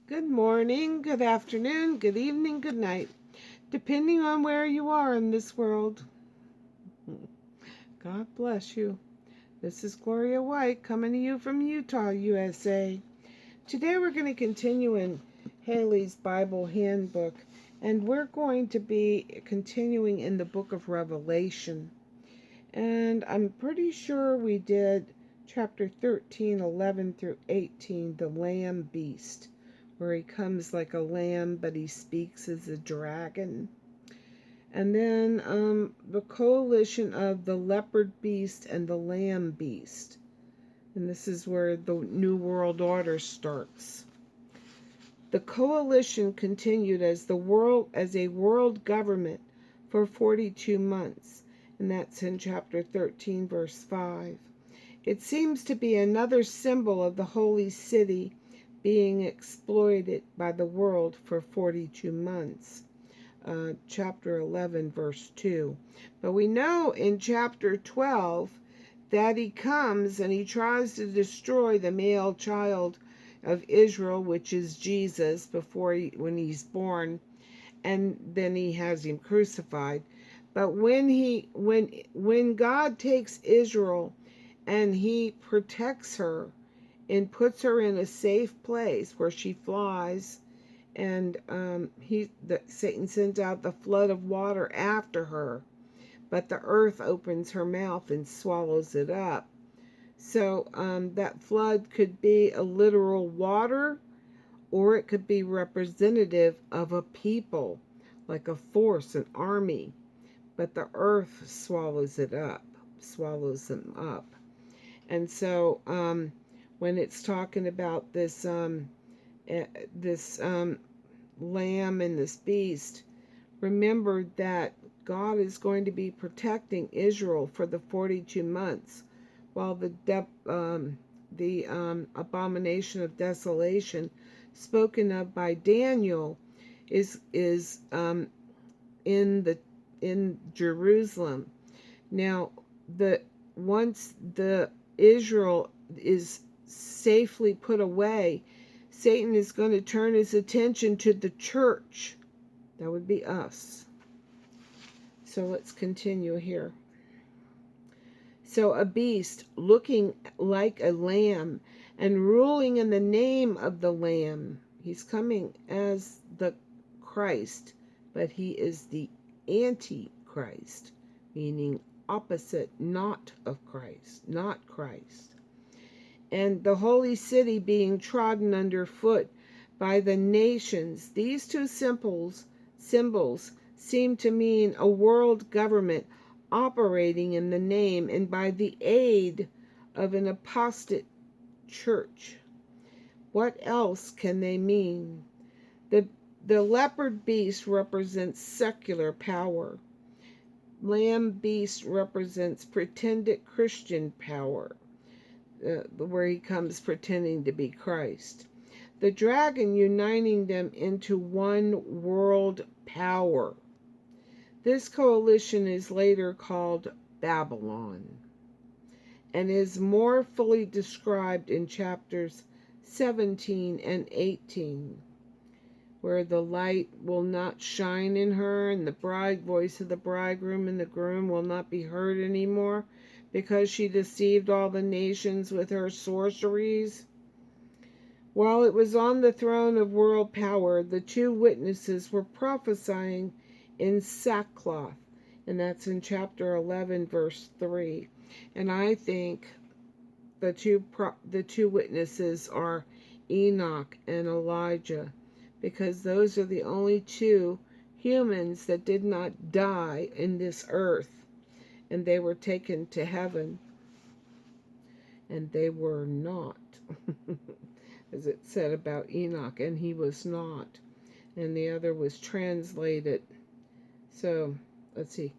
Good morning, good afternoon, good evening, good night, depending on where you are in this world. God bless you. This is Gloria White coming to you from Utah, USA. Today we're going to continue in Halley's Bible Handbook, and we're going to be continuing in the book of Revelation. And I'm pretty sure we did chapter 13, 11 through 18, the Lamb Beast, where he comes like a lamb, but he speaks as a dragon. And then the coalition of the leopard beast and the lamb beast. And this is where the New World Order starts. The coalition continued as a world government for 42 months. And that's in chapter 13, verse 5. It seems to be another symbol of the holy city being exploited by the world for 42 months. Chapter 11, verse 2. But we know in chapter 12 that he comes and he tries to destroy the male child of Israel, which is Jesus, when he's born, and then he has him crucified. But when God takes Israel and he protects her and puts her in a safe place where she flies, and Satan sends out the flood of water after her, but the earth opens her mouth and swallows it up. So that flood could be a literal water, or it could be representative of a people, like a force, an army. But the earth swallows them up. And so when it's talking about this lamb and this beast, remember that God is going to be protecting Israel for the 42 months, while the abomination of desolation spoken of by Daniel is in Jerusalem. Now, once the Israel is safely put away, Satan is going to turn his attention to the church. That would be us. So let's continue here. So a beast looking like a lamb and ruling in the name of the Lamb. He's coming as the Christ, but he is the Antichrist, meaning opposite, not of Christ, not Christ. And the holy city being trodden underfoot by the nations. These two symbols seem to mean a world government operating in the name and by the aid of an apostate church. What else can they mean? The leopard beast represents secular power. Lamb beast represents pretended Christian power, where he comes pretending to be Christ. The dragon uniting them into one world power. This coalition is later called Babylon and is more fully described in chapters 17 and 18, where the light will not shine in her and the voice of the bridegroom and the groom will not be heard anymore, because she deceived all the nations with her sorceries. While it was on the throne of world power, the two witnesses were prophesying in sackcloth, and that's in chapter 11, verse 3. And I think the two witnesses are Enoch and Elijah, because those are the only two humans that did not die in this earth, and they were taken to heaven, and they were not. As it said about Enoch, and he was not, and the other was translated. So let's see,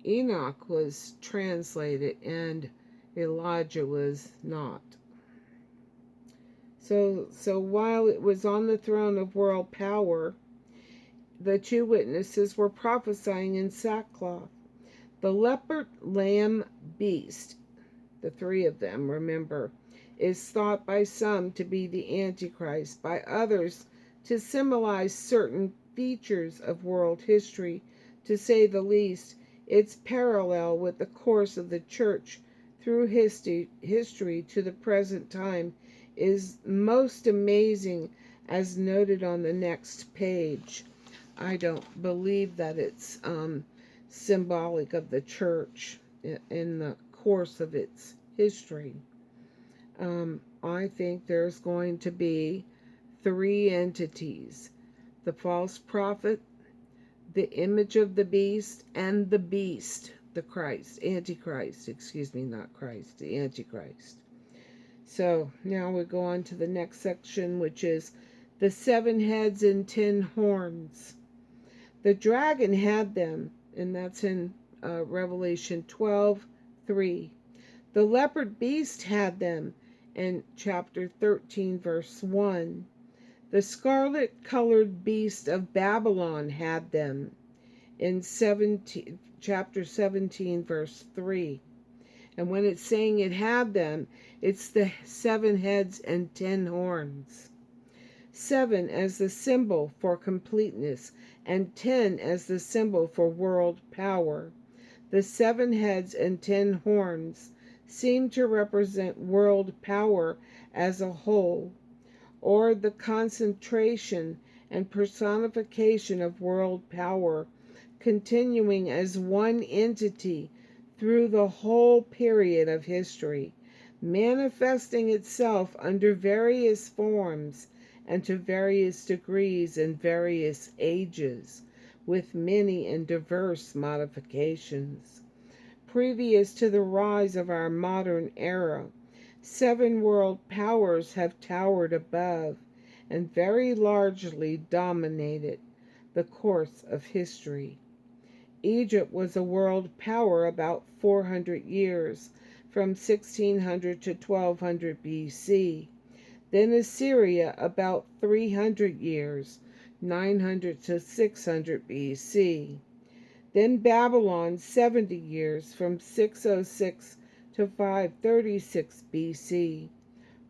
Enoch was translated and Elijah was not. So while it was on the throne of world power, the two witnesses were prophesying in sackcloth. The leopard, lamb, beast, the three of them, remember, is thought by some to be the Antichrist, by others to symbolize certain features of world history. To say the least, its parallel with the course of the church through history to the present time is most amazing, as noted on the next page. I don't believe that it's symbolic of the church in the course of its history. I think there's going to be three entities: the false prophet, the image of the beast, and the beast, the Christ, Antichrist, excuse me, not Christ, the Antichrist. So now we go on to the next section, which is the 7 heads and 10 horns. The dragon had them, and that's in Revelation 12:3. The leopard beast had them in chapter 13, verse 1. The scarlet-colored beast of Babylon had them in chapter 17, verse 3. And when it's saying it had them, it's the 7 heads and 10 horns. 7 as the symbol for completeness, and 10 as the symbol for world power. The 7 heads and 10 horns seem to represent world power as a whole, or the concentration and personification of world power, continuing as one entity through the whole period of history, manifesting itself under various forms and to various degrees in various ages, with many and diverse modifications. Previous to the rise of our modern era, 7 world powers have towered above and very largely dominated the course of history. Egypt was a world power about 400 years, from 1600 to 1200 BC. Then Assyria about 300 years, 900 to 600 BC. Then Babylon 70 years, from 606 to 536 BC.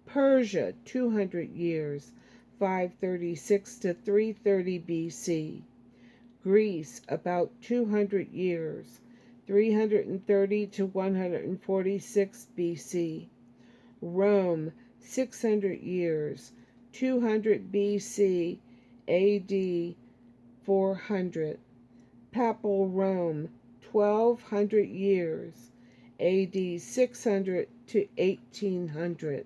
Persia 200 years, 536 to 330 BC. Greece about 200 years, 330 to 146 BC. Rome 600 years, 200 BC, AD 400. Papal Rome 1200 years, AD 600 to 1800.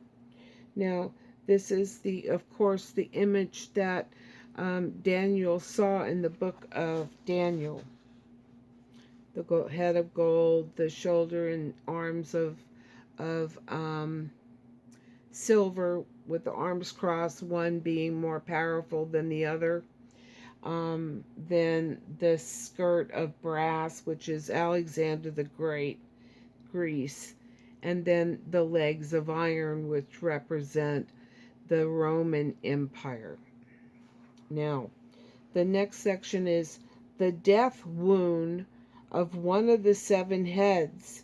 Now, this is of course, the image that Daniel saw in the book of Daniel. The head of gold, the shoulder and arms of silver, with the arms crossed, one being more powerful than the other. Then the skirt of brass, which is Alexander the Great, Greece. And then the legs of iron, which represent the Roman Empire. Now, the next section is the death wound of one of the 7 heads.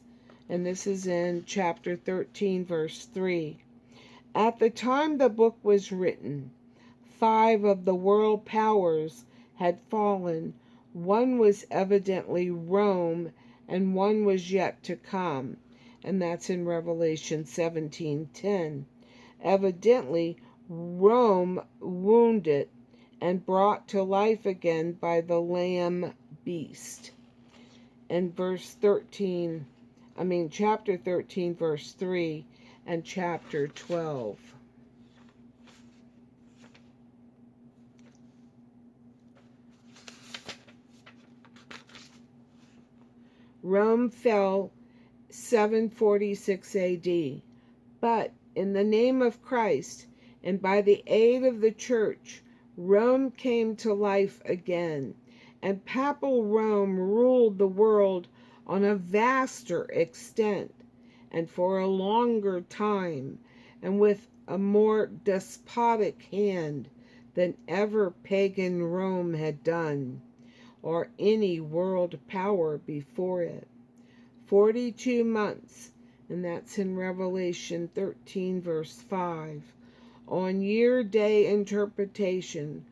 And this is in chapter 13, verse 3. At the time the book was written, 5 of the world powers had fallen. One was evidently Rome, and one was yet to come. And that's in Revelation 17:10. Evidently, Rome wounded and brought to life again by the Lamb beast. And chapter 13, verse 3, and chapter 12. Rome fell 746 AD, but in the name of Christ and by the aid of the church, Rome came to life again, and Papal Rome ruled the world on a vaster extent and for a longer time, and with a more despotic hand than ever pagan Rome had done, or any world power before it. 42 months, and that's in Revelation 13, verse 5. on year-day interpretation,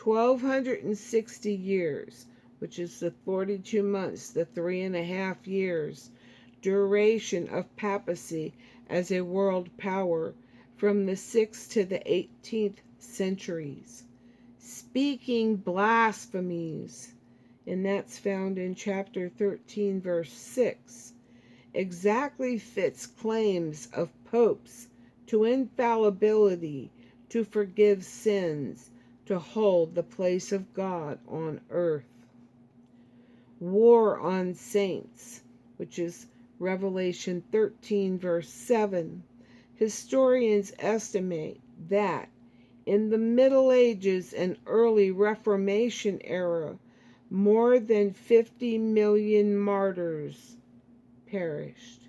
1,260 years, which is the 42 months, the 3.5 years, duration of papacy as a world power from the 6th to the 18th centuries. Speaking blasphemies, and that's found in chapter 13, verse 6, exactly fits claims of popes to infallibility, to forgive sins, to hold the place of God on earth. War on saints, which is Revelation 13, verse 7. Historians estimate that in the Middle Ages and early Reformation era, more than 50 million martyrs perished.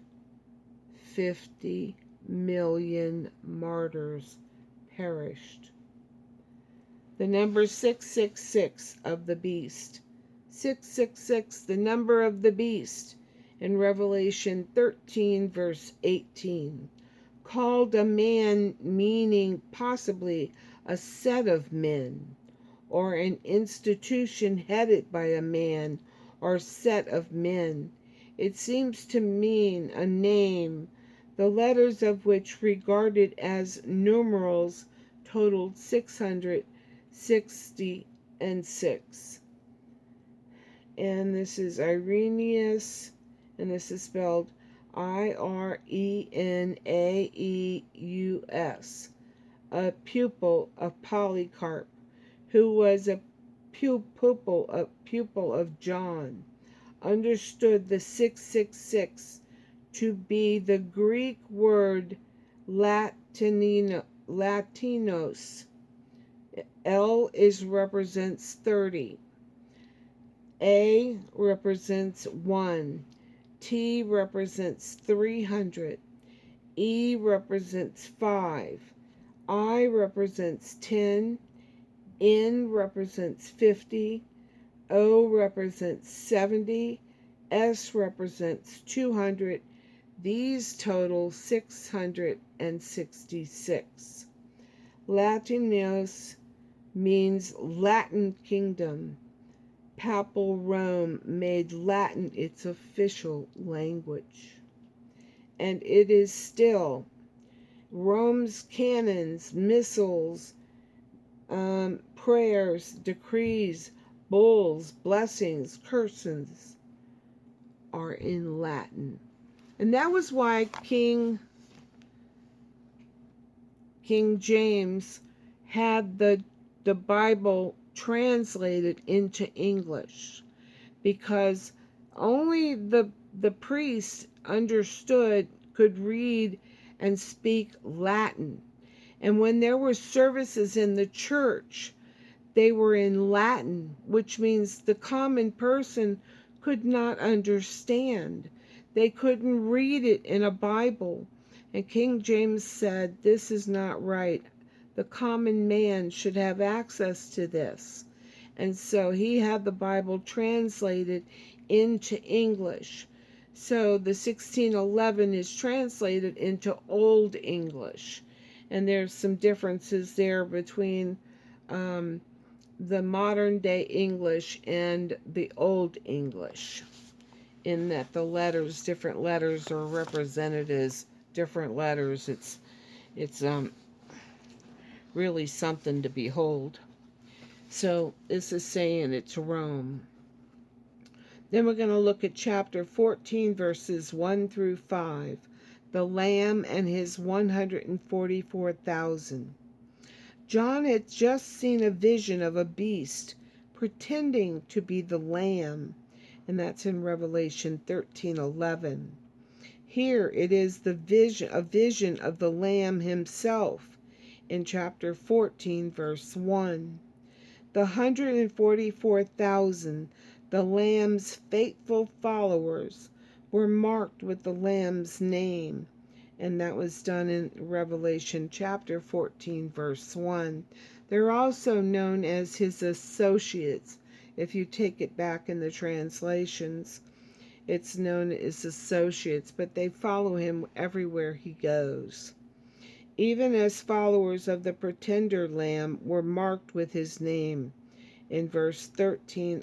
50 million martyrs perished. The number 666 of the beast. 666, the number of the beast, in Revelation 13, verse 18. Called a man, meaning possibly a set of men, or an institution headed by a man or set of men. It seems to mean a name, the letters of which, regarded as numerals, totaled 666. And this is Irenaeus, and this is spelled Irenaeus, a pupil of Polycarp, who was a pupil of John, understood the 666 to be the Greek word Latinos. L represents 30. A represents 1. T represents 300. E represents 5. I represents 10. N represents 50. O represents 70. S represents 200. These total 666. Latinos means Latin kingdom. Papal Rome made Latin its official language. And it is still. Rome's canons, missals, prayers, decrees, bulls, blessings, curses are in Latin. And that was why King James had the Bible translated into English, because only the priests could read and speak Latin. And when there were services in the church, they were in Latin, which means the common person could not understand. They couldn't read it in a Bible. And King James said, this is not right. The common man should have access to this. And so he had the Bible translated into English. So the 1611 is translated into Old English. And there's some differences there between the modern day English and the Old English, in that the letters, different letters are represented as different letters. It's really something to behold. So this is saying it's Rome. Then we're going to look at chapter 14, verses 1 through 5. The Lamb and his 144,000. John had just seen a vision of a beast pretending to be the Lamb, and that's in Revelation 13:11. Here it is a vision of the Lamb himself in chapter 14, verse 1. The 144,000, the Lamb's faithful followers, were marked with the Lamb's name, and that was done in Revelation chapter 14, verse 1. They're also known as his associates. If you take it back in the translations, it's known as associates, but they follow him everywhere he goes. even as followers of the pretender lamb were marked with his name, in verse 16.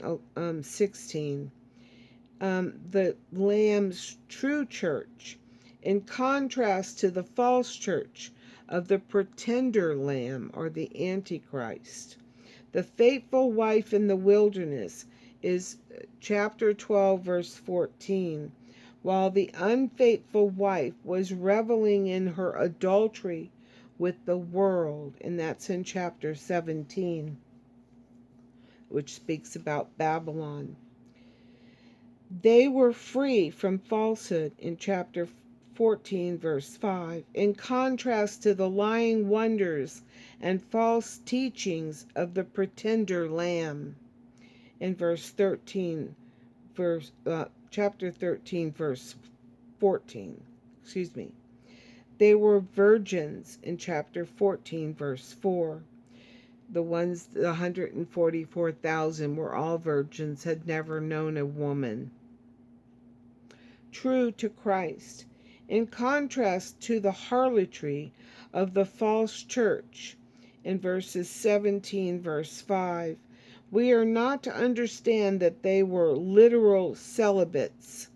The lamb's true church, in contrast to the false church of the pretender lamb, or the Antichrist. The faithful wife in the wilderness is chapter 12, verse 14. While the unfaithful wife was reveling in her adultery with the world, and that's in chapter 17, which speaks about Babylon. They were free from falsehood in chapter 14, verse 5, in contrast to the lying wonders and false teachings of the pretender lamb. In chapter 13, verse 14. They were virgins in chapter 14, verse 4. The 144,000 were all virgins, had never known a woman. True to Christ, in contrast to the harlotry of the false church, in verses 17, verse 5, we are not to understand that they were literal celibates,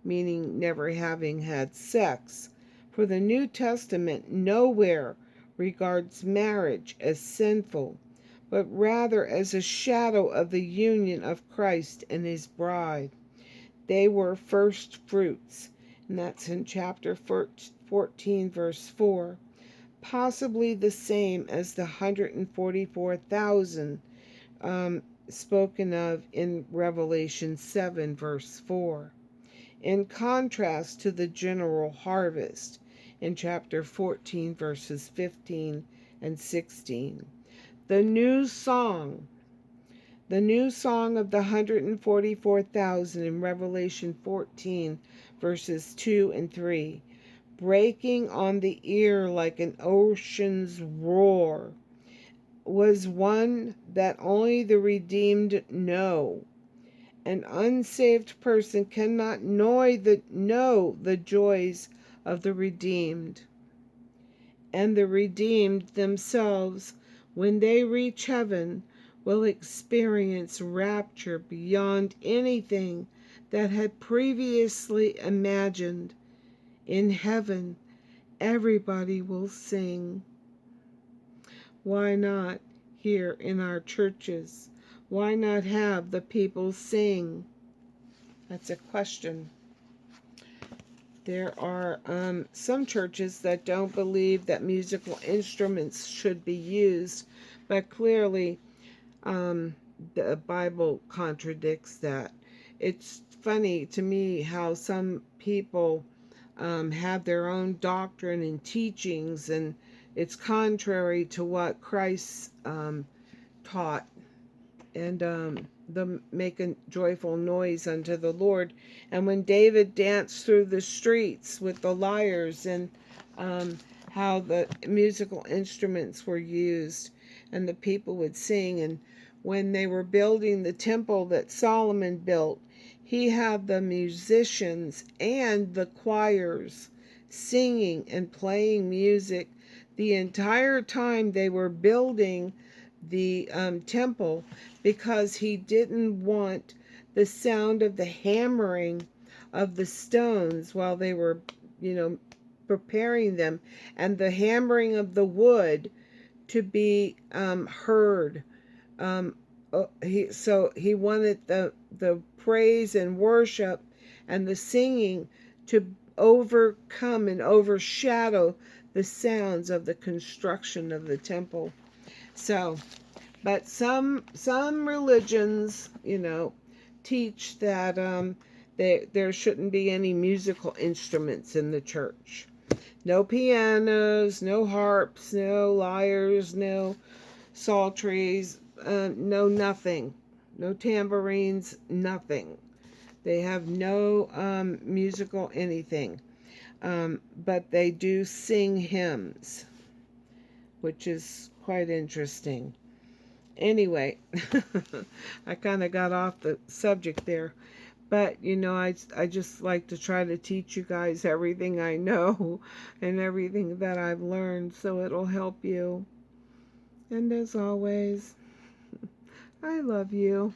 meaning never having had sex, for the New Testament nowhere regards marriage as sinful, but rather as a shadow of the union of Christ and his bride. They were first fruits, and that's in chapter 14, verse 4, possibly the same as the 144,000 spoken of in Revelation 7, verse 4, in contrast to the general harvest in chapter 14, verses 15 and 16. The new song of the 144,000 in Revelation 14, verses 2 and 3, breaking on the ear like an ocean's roar, was one that only the redeemed know. An unsaved person cannot know the joys of the redeemed. And the redeemed themselves, when they reach heaven, will experience rapture beyond anything that had previously imagined. In heaven, everybody will sing. Why not here in our churches? Why not have the people sing? That's a question. There are some churches that don't believe that musical instruments should be used, but clearly the Bible contradicts that. It's funny to me how some people have their own doctrine and teachings, and it's contrary to what Christ taught. And the make a joyful noise unto the Lord. And when David danced through the streets with the lyres, and how the musical instruments were used, and the people would sing. And when they were building the temple that Solomon built, he had the musicians and the choirs singing and playing music the entire time they were building the temple, because he didn't want the sound of the hammering of the stones while they were, preparing them, and the hammering of the wood to be heard. He wanted the praise and worship and the singing to overcome and overshadow the sounds of the construction of the temple. But some religions, teach that there shouldn't be any musical instruments in the church. No pianos, no harps, no lyres, no psalteries, no nothing. No tambourines, nothing. They have no musical anything. But they do sing hymns, which is quite interesting. Anyway, I kind of got off the subject there. But, you know, I just like to try to teach you guys everything I know and everything that I've learned, so it'll help you. And as always, I love you.